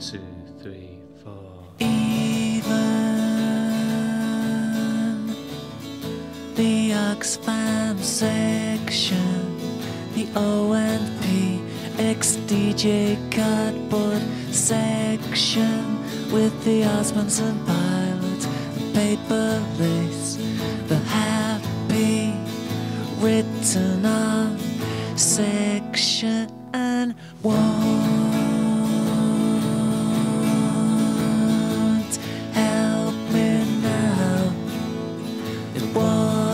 2, 3, 4. Even the Oxfam section, the O&P XDJ cardboard section, with the Osmonds and pilots, the paper lace, the happy written on section won't help me now. It won't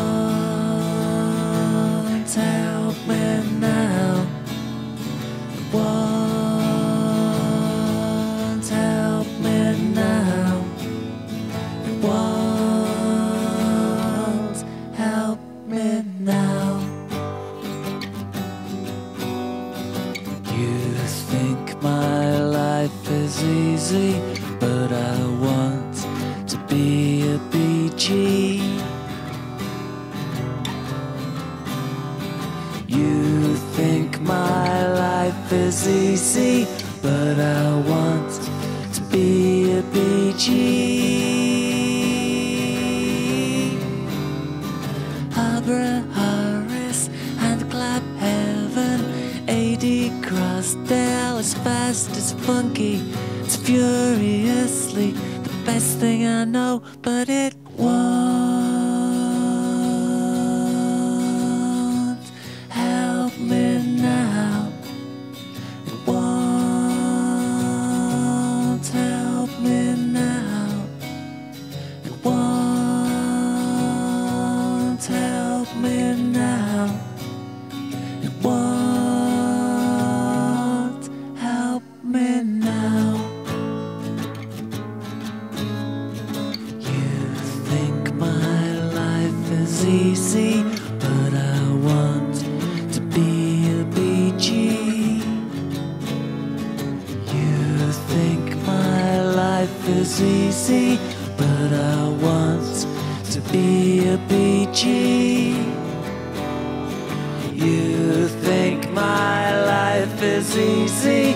help me now. It won't help me now. It won't help me now. You think my life is easy, but I want to be a BG. You think my life is easy, but I want to be a BG. Abra Harris and Clap Heaven, AD Crossdale, as fast as funky, it's furiously the best thing I know, but it won't help me now. It won't help me now. It won't help me now. It won't help me now. You think my life is easy, but I want to be a BG. You think my life is easy, but I want to be a BG. You think my life is easy,